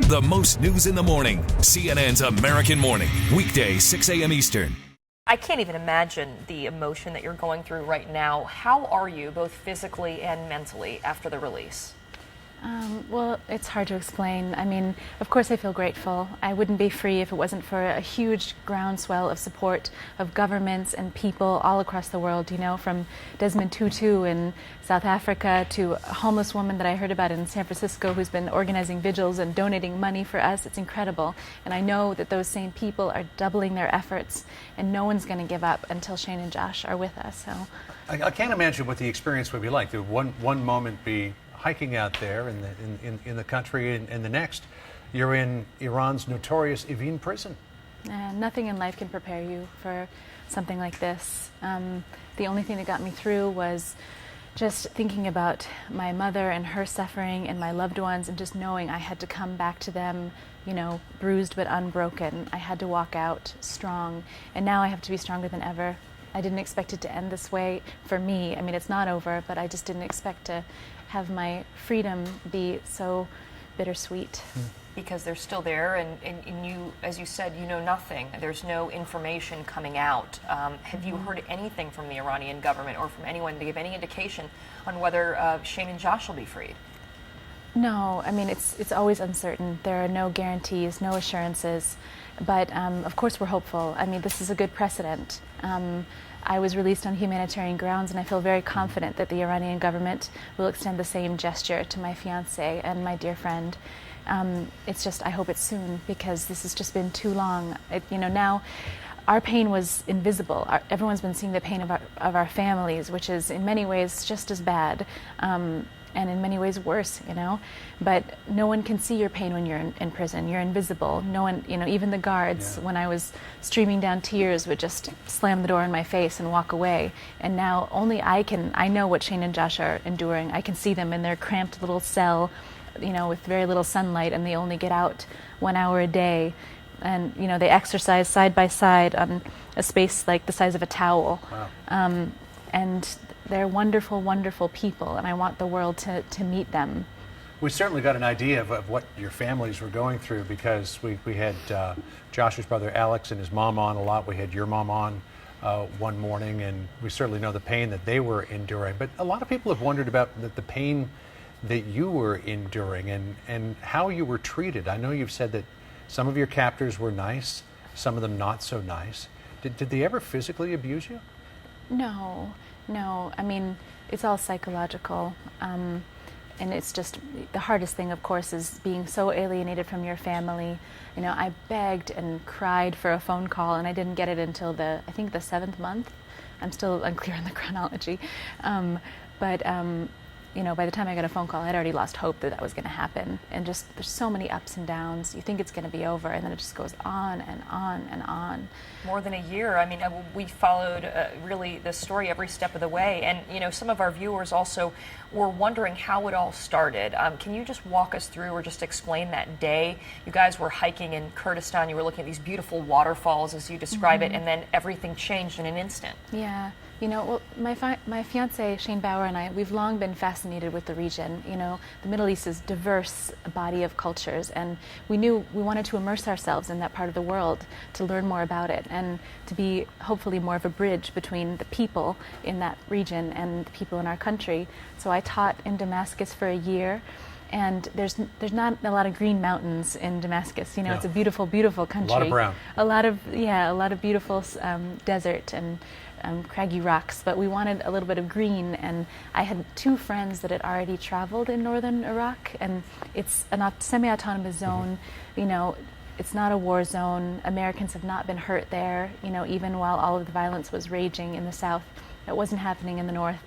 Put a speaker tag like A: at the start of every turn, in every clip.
A: The most news in the morning. CNN's American Morning. Weekday, 6 a.m. Eastern.
B: I can't even imagine the emotion that you're going through right now. How are you, both physically and mentally, after the release?
C: Well, it's hard to explain. I mean, of course I feel grateful. I wouldn't be free if it wasn't for a huge groundswell of support of governments and people all across the world, you know, from Desmond Tutu in South Africa to a homeless woman that I heard about in San Francisco who's been organizing vigils and donating money for us. It's incredible. And I know that those same people are doubling their efforts, and no one's going to give up until Shane and Josh are with us. So
D: I can't imagine what the experience would be like. The one moment be hiking out there in the country, and the next you're in Iran's notorious Evin prison.
C: Nothing in life can prepare you for something like this. The only thing that got me through was just thinking about my mother and her suffering and my loved ones, and just knowing I had to come back to them, you know, bruised but unbroken. I had to walk out strong, and now I have to be stronger than ever. I didn't expect it to end this way for me. I mean, it's not over, but I just didn't expect to have my freedom be so bittersweet.
B: Because they're still there, and you, as you said, you know nothing. There's no information coming out. Have you heard anything from the Iranian government or from anyone to give any indication on whether Shane and Josh will be freed?
C: No, I mean, it's always uncertain. There are no guarantees, no assurances. But of course we're hopeful. I mean, this is a good precedent. I was released on humanitarian grounds, and I feel very confident that the Iranian government will extend the same gesture to my fiancé and my dear friend. It's just, I hope it's soon, because this has just been too long. Now our pain was invisible. Everyone's been seeing the pain of our families, which is in many ways just as bad. And in many ways worse, you know. But no one can see your pain when you're in prison. You're invisible. No one, you know, even the guards, when I was streaming down tears, would just slam the door in my face and walk away. And now only I know what Shane and Josh are enduring. I can see them in their cramped little cell, you know, with very little sunlight, and they only get out 1 hour a day. And, you know, they exercise side by side on a space like the size of a towel. Wow. And they're wonderful, wonderful people, and I want the world to meet them.
D: We certainly got an idea of what your families were going through, because we had Josh's brother Alex and his mom on a lot. We had your mom on one morning, and we certainly know the pain that they were enduring. But a lot of people have wondered about the pain that you were enduring and how you were treated. I know you've said that some of your captors were nice, some of them not so nice. Did they ever physically abuse you?
C: No. I mean, it's all psychological. And it's just, the hardest thing, of course, is being so alienated from your family. You know, I begged and cried for a phone call, and I didn't get it until I think the 7th month. I'm still unclear on the chronology. You know, by the time I got a phone call, I'd already lost hope that was going to happen. And just, there's so many ups and downs. You think it's going to be over, and then it just goes on and on and on.
B: More than a year. I mean, we followed really the story every step of the way. And, you know, some of our viewers also were wondering how it all started. Can you just walk us through or just explain that day? You guys were hiking in Kurdistan. You were looking at these beautiful waterfalls, as you describe it, and then everything changed in an instant.
C: Yeah. You know, well, my fiancé, Shane Bauer, and I, we've long been fascinated with the region. You know, the Middle East is a diverse body of cultures, and we knew we wanted to immerse ourselves in that part of the world to learn more about it, and to be hopefully more of a bridge between the people in that region and the people in our country. So I taught in Damascus for a year. And there's not a lot of green mountains in Damascus. You know, It's a beautiful, beautiful country.
D: A lot of brown.
C: A lot of beautiful desert and craggy rocks. But we wanted a little bit of green. And I had 2 friends that had already traveled in northern Iraq, and it's a semi-autonomous zone. You know, it's not a war zone. Americans have not been hurt there. You know, even while all of the violence was raging in the south, it wasn't happening in the north.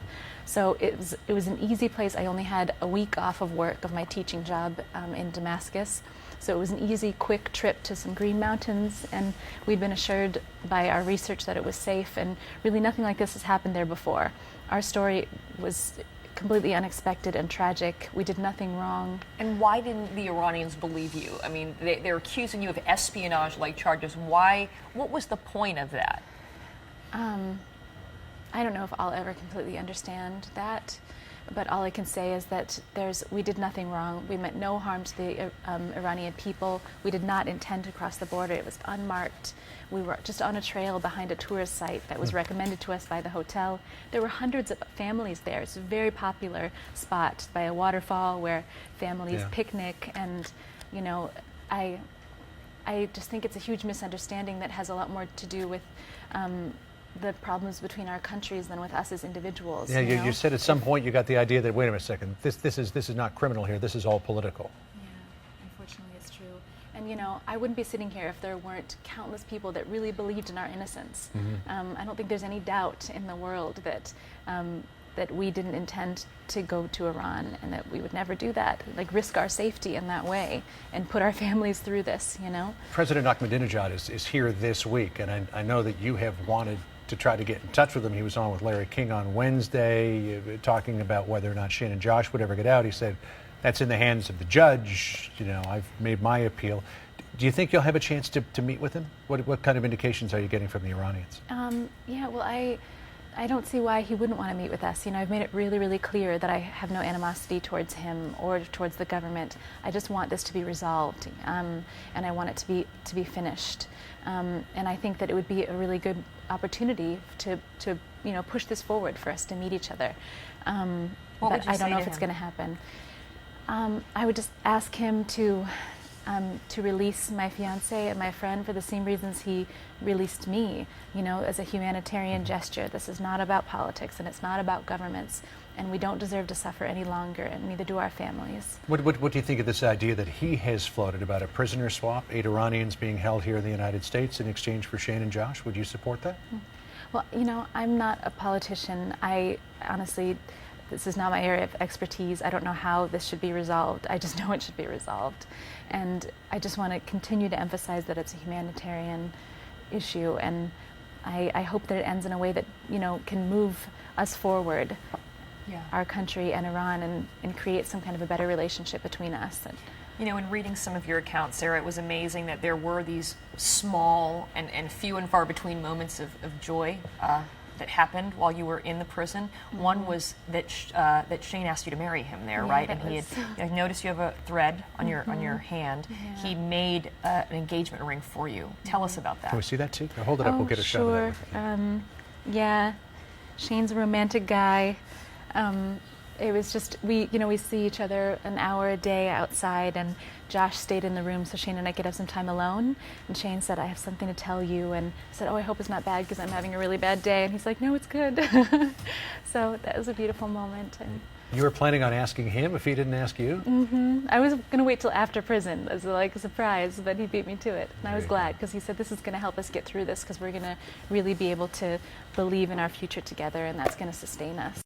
C: So it was an easy place. I only had a week off of work of my teaching job in Damascus. So it was an easy, quick trip to some green mountains, and we'd been assured by our research that it was safe, and really nothing like this has happened there before. Our story was completely unexpected and tragic. We did nothing wrong.
B: And why didn't the Iranians believe you? I mean, they're accusing you of espionage-like charges. Why? What was the point of that?
C: I don't know if I'll ever completely understand that. But all I can say is that we did nothing wrong. We meant no harm to the Iranian people. We did not intend to cross the border. It was unmarked. We were just on a trail behind a tourist site that was recommended to us by the hotel. There were hundreds of families there. It's a very popular spot by a waterfall where families picnic. And, you know, I just think it's a huge misunderstanding that has a lot more to do with the problems between our countries than with us as individuals.
D: Yeah, you said at some point you got the idea that, wait a second, this is not criminal here, this is all political.
C: Yeah, unfortunately it's true. And you know, I wouldn't be sitting here if there weren't countless people that really believed in our innocence. I don't think there's any doubt in the world that that we didn't intend to go to Iran and that we would never do that, like risk our safety in that way and put our families through this, you know?
D: President Ahmadinejad is here this week, and I know that you have wanted to try to get in touch with him. He was on with Larry King on Wednesday talking about whether or not Shane and Josh would ever get out. He said, that's in the hands of the judge. You know, I've made my appeal. Do you think you'll have a chance to meet with him? What kind of indications are you getting from the Iranians?
C: Yeah, well, I don't see why he wouldn't want to meet with us. You know, I've made it really, really clear that I have no animosity towards him or towards the government. I just want this to be resolved, and I want it to be finished. And I think that it would be a really good opportunity to you know, push this forward for us to meet each other. But I don't know if it's going to happen. I would just ask him to release my fiance and my friend for the same reasons he released me, you know, as a humanitarian gesture. This is not about politics and it's not about governments, and we don't deserve to suffer any longer, and neither do our families.
D: What do you think of this idea that he has floated about a prisoner swap, 8 Iranians being held here in the United States in exchange for Shane and Josh? Would you support that?
C: Well, you know, I'm not a politician. I honestly, this is not my area of expertise. I don't know how this should be resolved. I just know it should be resolved. And I just want to continue to emphasize that it's a humanitarian issue, and I hope that it ends in a way that, you know, can move us forward, our country and Iran, and create some kind of a better relationship between us.
B: You know, in reading some of your accounts, Sarah, it was amazing that there were these small and few and far between moments of joy that happened while you were in the prison. One was that that Shane asked you to marry him there, right? And he had, I noticed you have a thread on your hand. Yeah. He made an engagement ring for you. Tell us about that.
D: Can we see that too? Hold it up. We'll get a shot of that.
C: Yeah, Shane's a romantic guy. It was just, we see each other an hour a day outside, and Josh stayed in the room so Shane and I could have some time alone. And Shane said, I have something to tell you. And I said, oh, I hope it's not bad because I'm having a really bad day. And he's like, no, it's good. So that was a beautiful moment. And
D: you were planning on asking him if he didn't ask you?
C: I was going to wait till after prison as like a surprise, but he beat me to it. And I was glad because he said this is going to help us get through this because we're going to really be able to believe in our future together, and that's going to sustain us.